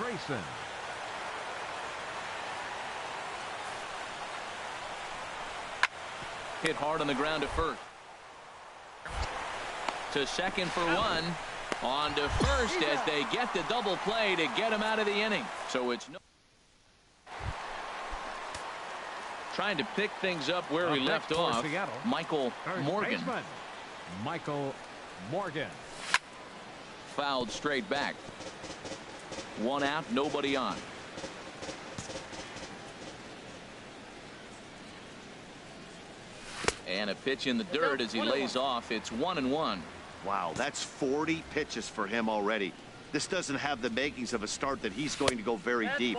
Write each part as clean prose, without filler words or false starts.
Grayson. Hit hard on the ground to first. To second for one. On to first as they get the double play to get him out of the inning. So it's no. Trying to pick things up where we left off. Seattle, Michael Morgan. Baseman, Michael Morgan. Fouled straight back. One out, nobody on. And a pitch in the dirt as he lays off. It's 1-1. Wow, that's 40 pitches for him already. This doesn't have the makings of a start that he's going to go very deep.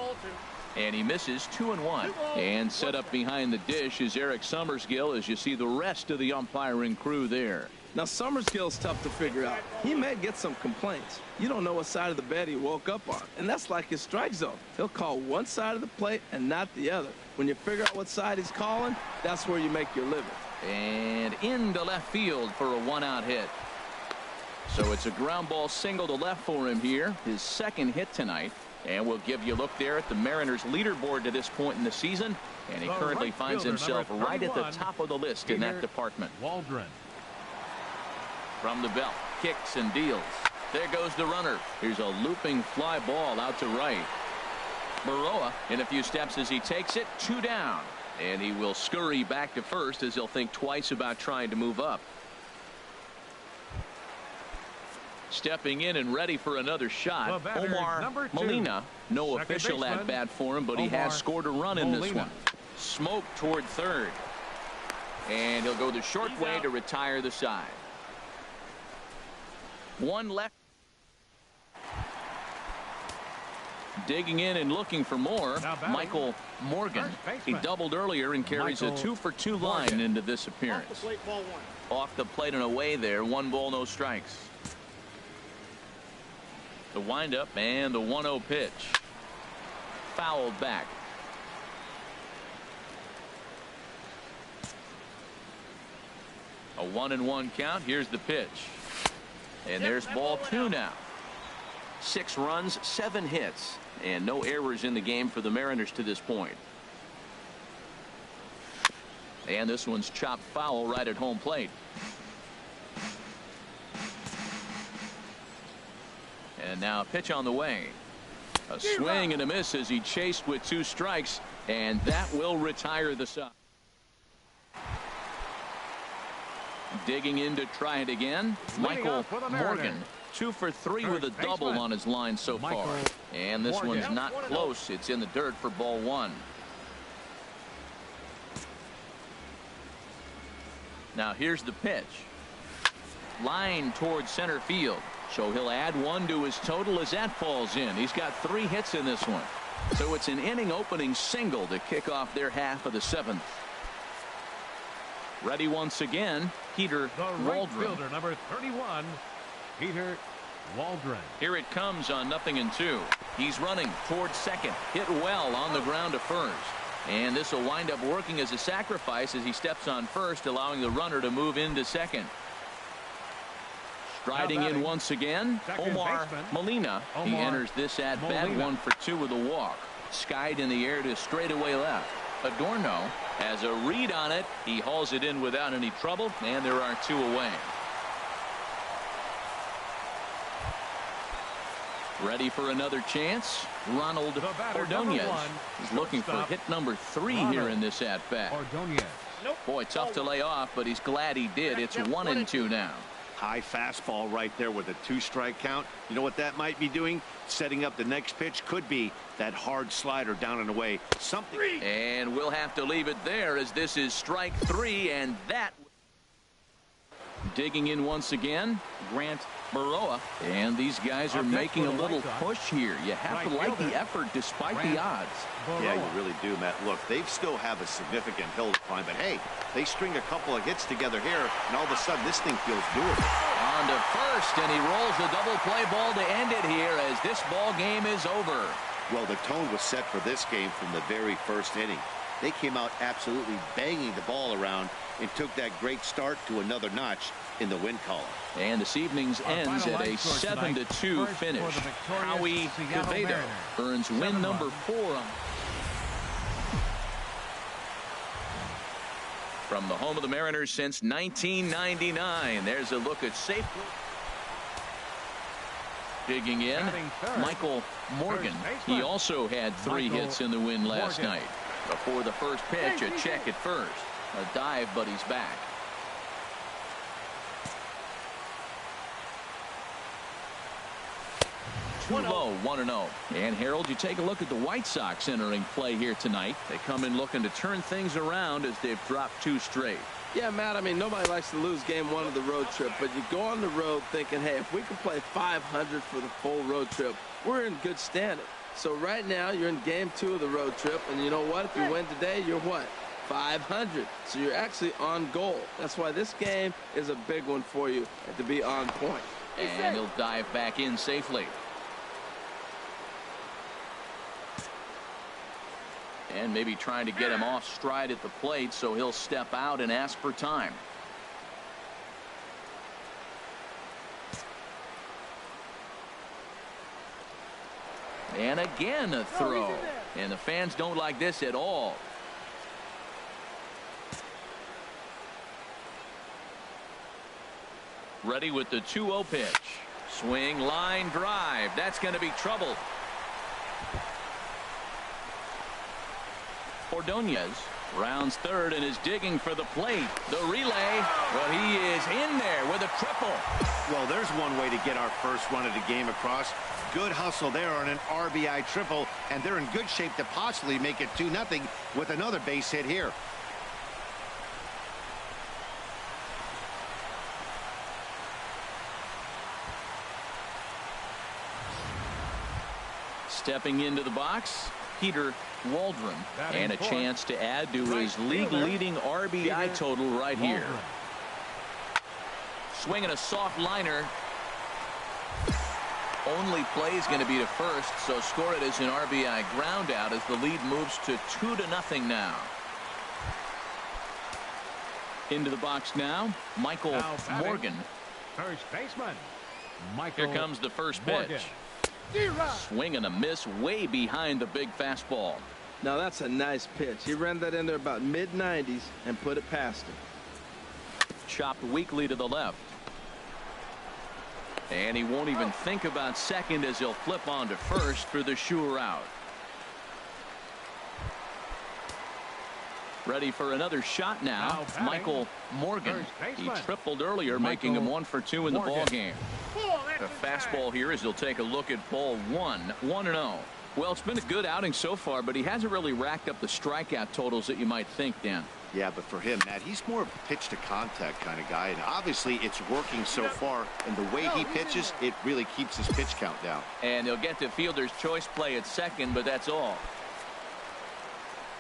And he misses 2-1. And set up behind the dish is Eric Summerskill as you see the rest of the umpiring crew there. Now, Summerskill's tough to figure out. He may get some complaints. You don't know what side of the bed he woke up on. And that's like his strike zone. He'll call one side of the plate and not the other. When you figure out what side he's calling, that's where you make your living. And into left field for a one-out hit. So it's a ground ball single to left for him here. His second hit tonight. And we'll give you a look there at the Mariners leaderboard to this point in the season. And he currently finds himself right at the top of the list in that department. Waldron. From the belt, kicks and deals. There goes the runner. Here's a looping fly ball out to right. Baroa in a few steps as he takes it, 2 down. And he will scurry back to first as he'll think twice about trying to move up. Stepping in and ready for another shot, Omar Molina. No official at bat for him, but he has scored a run in this one. Smoke toward third. And he'll go the short way to retire the side. One left. Digging in and looking for more, Michael Morgan. He doubled earlier and carries a 2-for-2 line into this appearance. Off the plate and away there, 1 ball, no strikes. The windup and the 1-0 pitch. Fouled back. A 1-1 count. Here's the pitch. And there's ball 2 now. 6 runs, 7 hits, and no errors in the game for the Mariners to this point. And this one's chopped foul right at home plate. And now a pitch on the way. A swing and a miss as he chased with 2 strikes, and that will retire the side. Digging in to try it again, Michael Morgan. 2 for 3 with a double on his line so far. And this one's not close. It's in the dirt for ball 1. Now here's the pitch. Line towards center field. So he'll add 1 to his total as that falls in. He's got 3 hits in this one. So it's an inning opening single to kick off their half of the 7th. Ready once again, Peter Waldron. Right fielder, number 31, Peter Waldron. Here it comes on 0-2. He's running towards second. Hit well on the ground to first. And this will wind up working as a sacrifice as he steps on first, allowing the runner to move into second. Striding in once again, Omar Molina. He enters this at bat 1 for 2 with a walk. Skied in the air to straightaway left. Adorno has a read on it. He hauls it in without any trouble, and there are 2 away. Ready for another chance. Ronald Ordonez is looking for hit number 3 here in this at bat. Boy, tough to lay off, but he's glad he did. It's 1-2 now. High fastball right there with a 2-strike count. You know what that might be doing? Setting up the next pitch. Could be that hard slider down and away. Something. And we'll have to leave it there as this is strike 3, and that. Digging in once again, Grant Baroa. And these guys are making a little push here. You have to like the effort despite the odds. Yeah, you really do, Matt. Look, they still have a significant hill to climb, but hey, they string a couple of hits together here, and all of a sudden this thing feels doable. On to first, and he rolls the double play ball to end it here as this ball game is over. Well, the tone was set for this game from the very first inning. They came out absolutely banging the ball around and took that great start to another notch in the win column. And this evening's ends at a 7-2 finish. Howie Quevedo earns win number 4 on. From the home of the Mariners since 1999, there's a look at safe. Digging in, Michael Morgan. He also had 3 hits in the win last night. Before the first pitch, a check at first. A dive, but he's back. Too low, 1-0. And Harold, you take a look at the White Sox entering play here tonight. They come in looking to turn things around as they've dropped 2 straight. Yeah, Matt, I mean, nobody likes to lose game 1 of the road trip, but you go on the road thinking, hey, if we can play 500 for the full road trip, we're in good standing. So right now, you're in game 2 of the road trip, and you know what? If you win today, you're what? 500. So you're actually on goal. That's why this game is a big one for you, and to be on point. And he'll dive back in safely. And maybe trying to get him off stride at the plate, so he'll step out and ask for time. And again a throw. And the fans don't like this at all. Ready with the 2-0 pitch. Swing, line, drive. That's going to be trouble. Ordonez rounds third and is digging for the plate. The relay, but he is in there with a triple. Well, there's one way to get our first run of the game across. Good hustle there on an RBI triple, and they're in good shape to possibly make it 2-0 with another base hit here. Stepping into the box, Peter Waldron, and a chance to add to his league-leading RBI total right here. Swinging a soft liner. Only play is going to be to first, so score it as an RBI ground out as the lead moves to 2-0 now. Into the box now, Michael Morgan. First baseman, Michael. Here comes the first pitch. Swing and a miss way behind the big fastball. Now that's a nice pitch. He ran that in there about mid-90s and put it past him. Chopped weakly to the left. And he won't even think about second as he'll flip on to first for the sure out. Ready for another shot now, Michael Morgan. He tripled earlier, making him 1 for 2 in the ball game. The fastball here as he'll take a look at ball 1, 1-0. Well, it's been a good outing so far, but he hasn't really racked up the strikeout totals that you might think, Dan. Yeah, but for him, Matt, he's more of a pitch to contact kind of guy, and obviously it's working so far, and the way he pitches, it really keeps his pitch count down. And he'll get to fielder's choice play at second, but that's all.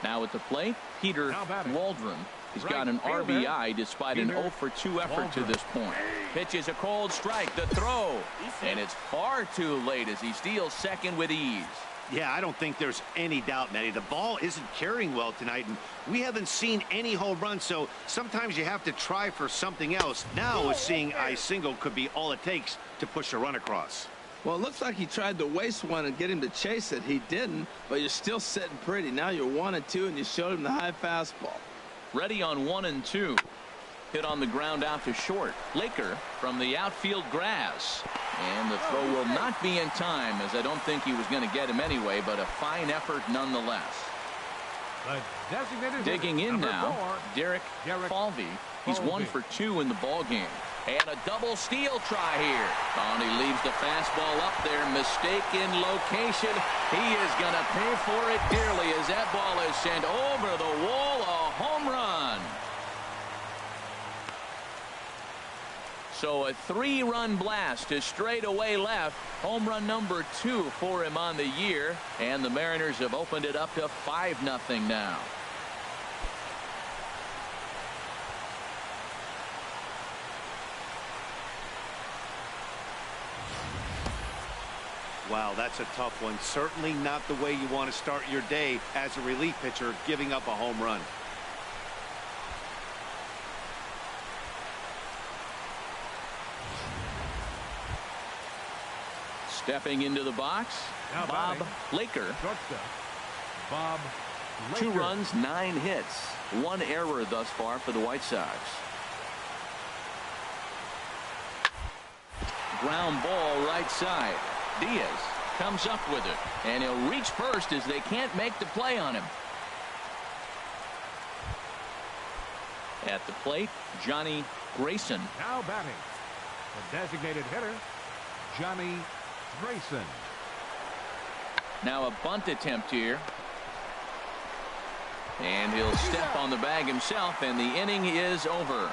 Now at the plate, Peter Waldron. He's got an RBI despite an 0 for 2 effort to this point. Pitch is a cold strike. The throw. And it's far too late as he steals second with ease. Yeah, I don't think there's any doubt, Matty. The ball isn't carrying well tonight, and we haven't seen any home runs, so sometimes you have to try for something else. Now, seeing a single could be all it takes to push a run across. Well, it looks like he tried to waste one and get him to chase it. He didn't, but you're still sitting pretty. Now you're 1-2, and you showed him the high fastball. Ready on 1-2. Hit on the ground out to short. Laker from the outfield grass. And the throw will not be in time, as I don't think he was going to get him anyway, but a fine effort nonetheless. Digging in now, Derek Falvey. He's 1 for 2 in the ball game. And a double steal try here. And he leaves the fastball up there. Mistaken location. He is going to pay for it dearly as that ball is sent over the wall. A home run. So a 3-run blast to straightaway left. Home run number 2 for him on the year. And the Mariners have opened it up to 5-0 now. Wow, that's a tough one. Certainly not the way you want to start your day as a relief pitcher, giving up a home run. Stepping into the box, Now Bob batting. Laker. Shortstop, Bob 2 Laker. runs, 9 hits, 1 error thus far for the White Sox. Ground ball right side. Diaz comes up with it, and he'll reach first as they can't make the play on him. At the plate, Johnny Grayson. Now batting. The designated hitter, Johnny Grayson. Now a bunt attempt here. And he'll step on the bag himself, and the inning is over.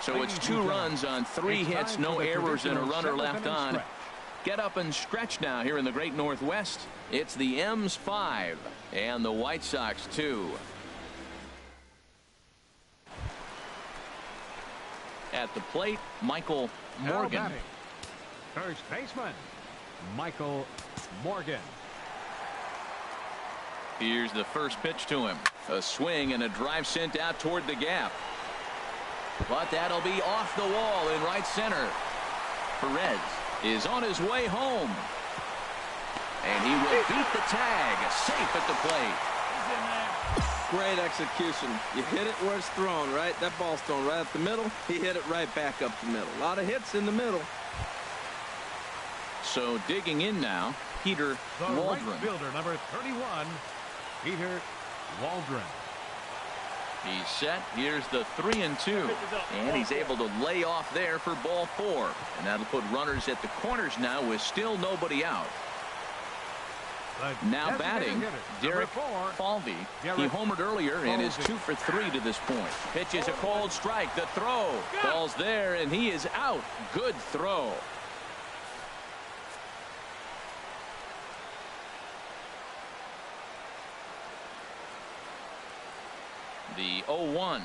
So it's 2 runs on 3 hits, no errors, and a runner left on. Get up and stretch now here in the Great Northwest. It's the M's 5 and the White Sox 2. At the plate, Michael Morgan. Now batting. First baseman, Michael Morgan. Here's the first pitch to him. A swing and a drive sent out toward the gap. But that'll be off the wall in right center. Perez is on his way home. And he will beat the tag. Safe at the plate. Great execution. You hit it where it's thrown, right? That ball's thrown right up the middle. He hit it right back up the middle. A lot of hits in the middle. So digging in now, Peter The Waldron. right fielder, number 31, Peter Waldron. He's set. Here's the 3-2. And he's able to lay off there for ball 4. And that'll put runners at the corners now with still nobody out. The Now designated batting, hitter, Derek number 4, Falvey. He Derek homered earlier and is Falvey. 2 for 3 to this point. Pitches a cold strike. The throw. Ball's there, and he is out. Good throw. The 0-1.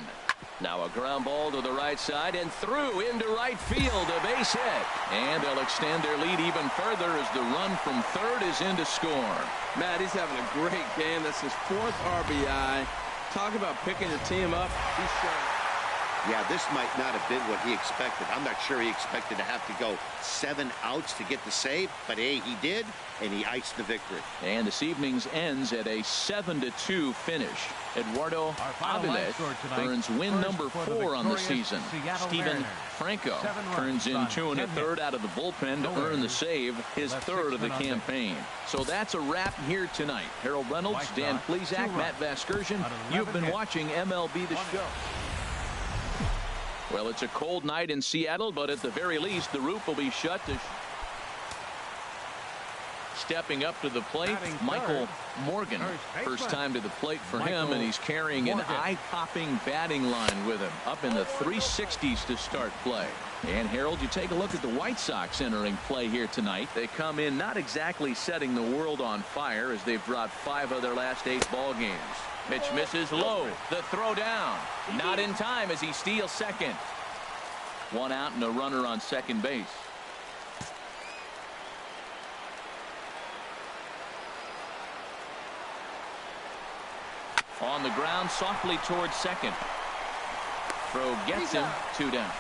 Now a ground ball to the right side and through into right field. A base hit. And they'll extend their lead even further as the run from third is in to score. Matt, he's having a great game. That's his 4th RBI. Talk about picking your team up. He's shot. Yeah, this might not have been what he expected. I'm not sure he expected to have to go 7 outs to get the save, but hey, he did, and he iced the victory. And this evening's ends at a 7-2 finish. Eduardo Our final line Aviles score tonight, earns win first number for the 4 on the victorious season. Seattle Steven Mariners. Franco 7 runs turns in on 2 10 1/3 hits. out of the bullpen to No earn the errors. save, his Left 3rd 6 of the men on deck. campaign. So that's a wrap here tonight. Harold Reynolds, White Dan Sox, Plesac, 2 Matt runs Vasgersian. on 11 You've been hits. watching MLB The Show. Well, it's a cold night in Seattle, but at the very least, the roof will be shut. Stepping up to the plate, Batting Michael third, Morgan. first First baseman, time to the plate for him, Michael and he's carrying an Morgan. eye-popping batting line with him. Up in the 360s to start play. And, Harold, you take a look at the White Sox entering play here tonight. They come in not exactly setting the world on fire as they've dropped 5 of their last 8 ball games. Pitch misses low. The throw down. Not in time as he steals second. 1 out and a runner on second base. On the ground softly towards second. Throw gets him. 2 down.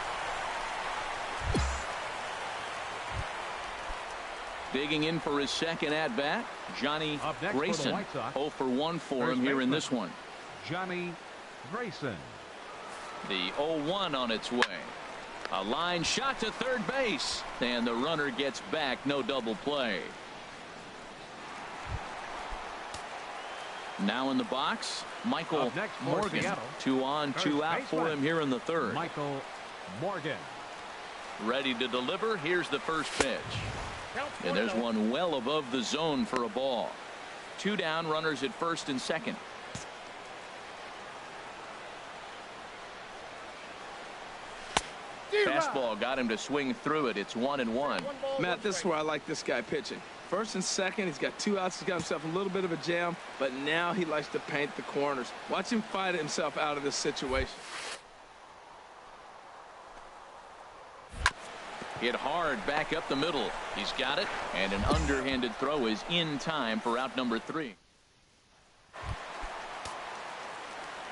Digging in for his second at bat, Johnny Up next for the Grayson. White Sox. 0 for 1 for First him here in baseman. this one. Johnny Grayson. The 0-1 on its way. A line shot to third base, and the runner gets back. No double play. Now in the box, Michael Up next for Morgan. Seattle. 2 on, 2 First out for baseman, him here in the third. Michael Morgan. Ready to deliver. Here's the first pitch. And there's one well above the zone for a ball. 2 down, runners at first and second. Fastball got him to swing through it. It's 1-1. Matt, this is where I like this guy pitching. First and second, he's got 2 outs. He's got himself a little bit of a jam, but now he likes to paint the corners. Watch him fight himself out of this situation. Hit hard back up the middle. He's got it, and an underhanded throw is in time for out number 3.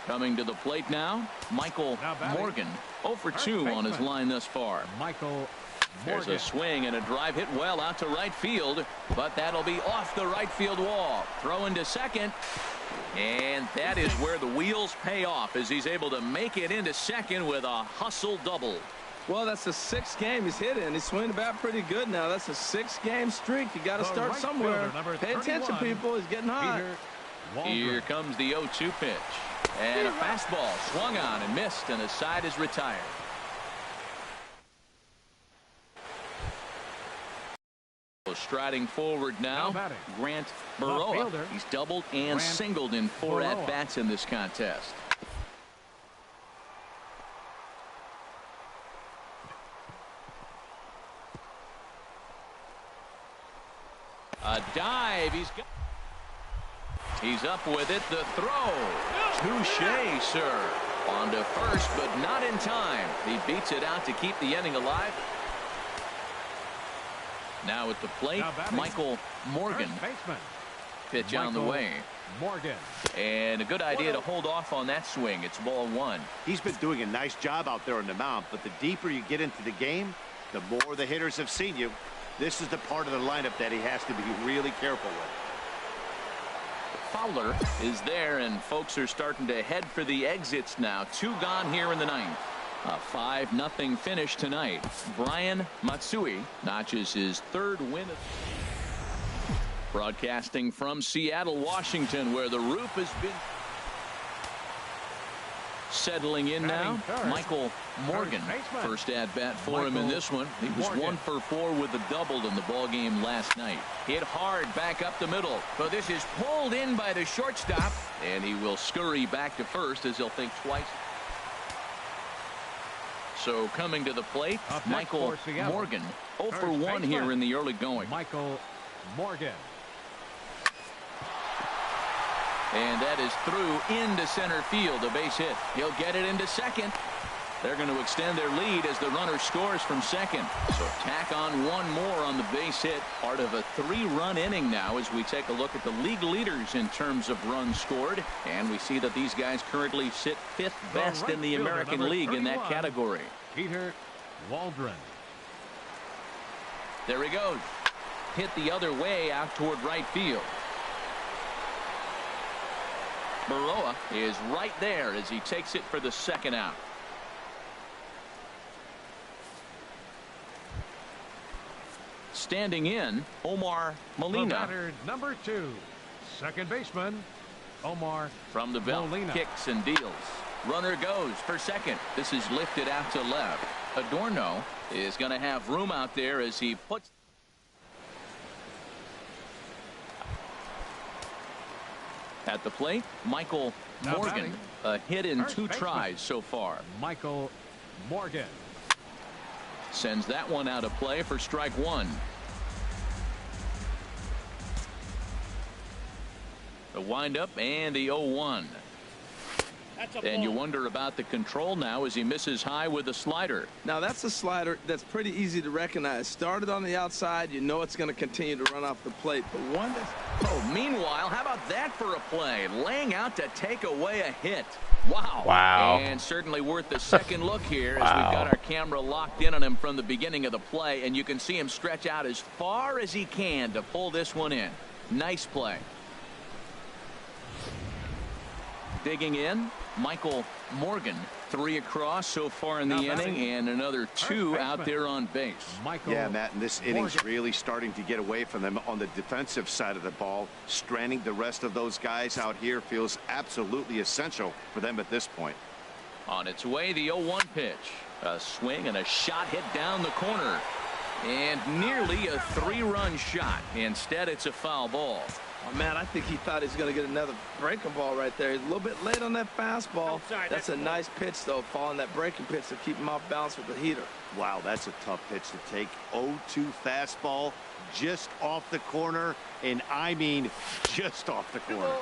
Coming to the plate now, Michael Morgan. 0 for 2 on his line thus far. Michael There's Morgan. a swing and a drive hit well out to right field, but that'll be off the right field wall. Throw into second, and that is where the wheels pay off as he's able to make it into second with a hustle double. Well, that's the 6th game he's hit in. He's swinging the bat pretty good now. That's a 6-game streak. You got to The start right somewhere. fielder, number Pay attention, 31, people. He's getting hot. Peter Waldron. Here comes the 0-2 pitch. And a fastball swung on and missed, and the side is retired. Striding forward now, batting. Grant Left Burroa. fielder. He's doubled and Grant singled in 4 Burroa. at-bats in this contest. A dive. He's up with it. The throw. Touche, sir. On to first, but not in time. He beats it out to keep the inning alive. Now at the plate, Now batting. Michael Morgan. First baseman. Pitch on the Michael way. Morgan. And a good idea to hold off on that swing. It's ball 1. He's been doing a nice job out there on the mound, but the deeper you get into the game, the more the hitters have seen you. This is the part of the lineup that he has to be really careful with. Fowler is there, and folks are starting to head for the exits now. 2 gone here in the 9th. A 5-0 finish tonight. Brian Matsui notches his 3rd win. Broadcasting from Seattle, Washington, where the roof has been settling in now. Batting third. Michael Morgan, First baseman. first at bat for him in Michael this one. He was Morgan. 1 for 4 with a double in the ball game last night. Hit hard back up the middle, but this is pulled in by the shortstop, and he will scurry back to first as he'll think twice. So coming to the plate, Up next Michael for Seattle. Morgan. 0 for First 1 baseman. here in the early going. Michael Morgan. And that is through into center field. A base hit. He'll get it into second. They're going to extend their lead as the runner scores from second. So tack on 1 more on the base hit. Part of a 3-run inning now as we take a look at the league leaders in terms of runs scored. And we see that these guys currently sit 5th best right in the fielder, American number League in that 31, category. Peter Waldron. There he goes. Hit the other way out toward right field. Burroa is right there as he takes it for the 2nd out. Standing in, Omar The Molina. batter, number 2, second baseman, Omar From the belt, Molina. kicks and deals. Runner goes for second. This is lifted out to left. Adorno is going to have room out there as he puts. At the plate, Michael Now Morgan. batting. A hit in First 2 baseman. tries so far. Michael Morgan. Sends that one out of play for strike 1. The windup and the 0-1. And you wonder about the control now as he misses high with a slider. Now, that's a slider that's pretty easy to recognize. Started on the outside. You know it's going to continue to run off the plate. But one that's... Oh, meanwhile, how about that for a play? Laying out to take away a hit. Wow. Wow. And certainly worth a second look here as we've got our camera locked in on him from the beginning of the play. And you can see him stretch out as far as he can to pull this one in. Nice play. Digging in, Michael Morgan. 3 across so far in the Now inning, batting. and another 2 out baseman. there on base. Michael Yeah, Matt, and this inning's Morgan. really starting to get away from them on the defensive side of the ball. Stranding the rest of those guys out here feels absolutely essential for them at this point. On its way, the 0-1 pitch. A swing and a shot hit down the corner. And nearly a 3-run shot. Instead, it's a foul ball. Oh, man, I think he thought he was going to get another breaking ball right there. He's a little bit late on that fastball. That's a nice pitch, though, following that breaking pitch to keep him off balance with the heater. Wow, that's a tough pitch to take. 0-2 fastball just off the corner, and I mean just off the corner.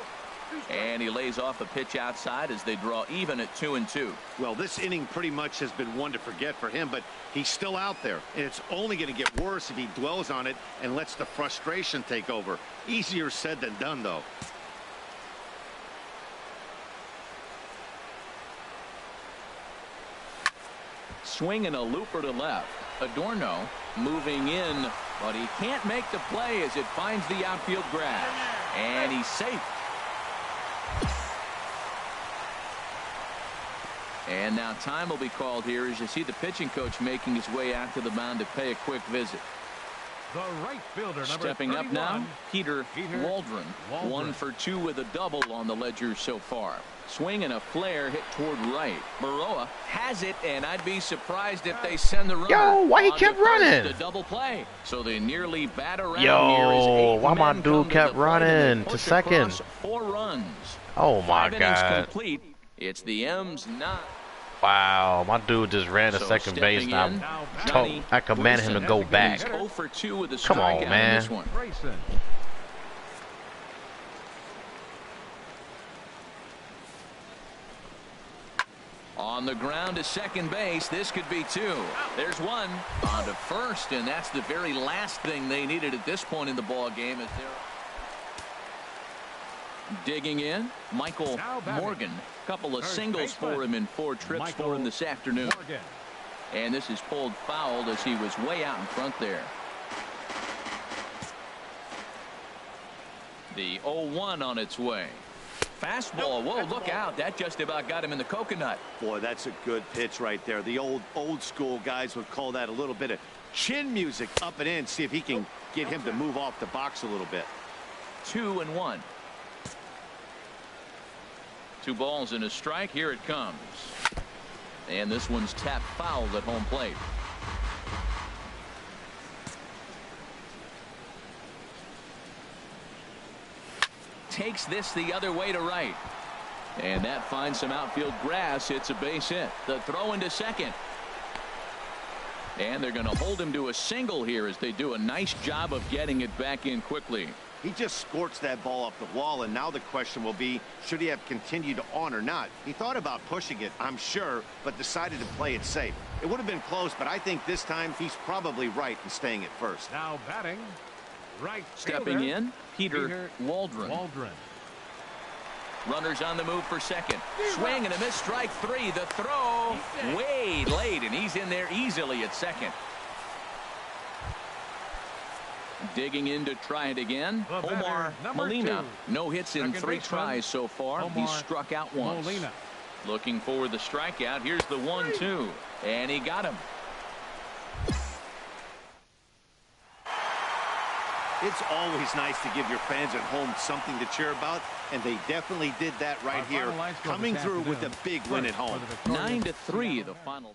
And he lays off a pitch outside as they draw even at 2-2. Well, this inning pretty much has been one to forget for him, but he's still out there, and it's only going to get worse if he dwells on it and lets the frustration take over. Easier said than done, though. Swinging a looper to left. Adorno moving in, but he can't make the play as it finds the outfield grass. And he's safe. And now time will be called here as you see the pitching coach making his way out to the mound to pay a quick visit. The right fielder, Stepping up now, Peter Waldron. 1 for 2 with a double on the ledger so far. Swing and a flare hit toward right. Baroa has it, and I'd be surprised if they send the runner. Yo, why he kept running? The double play. So they nearly bat around Yo, here. why my dude kept running to second? 4 runs. Oh my 5 innings God. complete. It's the M's 9. Wow, my dude just ran to second base now. I command him to go back. 0 for 2 with a Come on, strikeout in man. this one. Grayson. On the ground to second base. This could be 2. There's 1 on to first, and that's the very last thing they needed at this point in the ball game. As they're digging in, Michael Morgan. Couple of singles for him in 4 trips for him this afternoon. Morgan. And this is pulled foul as he was way out in front there. The 0-1 on its way. Fastball. Whoa, look out. That just about got him in the coconut. Boy, that's a good pitch right there. The old school guys would call that a little bit of chin music up and in. See if he can get him to move off the box a little bit. 2-1. 2 balls and a strike. Here it comes. And this one's tapped foul at home plate. Takes this the other way to right. And that finds some outfield grass. It's a base hit. The throw into second. And they're going to hold him to a single here as they do a nice job of getting it back in quickly. He just scorched that ball up the wall, and now the question will be, should he have continued on or not? He thought about pushing it, I'm sure, but decided to play it safe. It would have been close, but I think this time he's probably right in staying at first. Now batting, right Stepping fielder, in, Peter Waldron. Runners on the move for second. Swing and a miss, strike 3. The throw way late, and he's in there easily at second. Digging in to try it again. Omar Molina. 2. No hits in Second 3 baseman, tries so far. Omar He's struck out once. Molina. Looking for the strikeout. Here's the 1-2. And he got him. It's always nice to give your fans at home something to cheer about, and they definitely did that right here, coming through with a big win at home. 9-3 the final.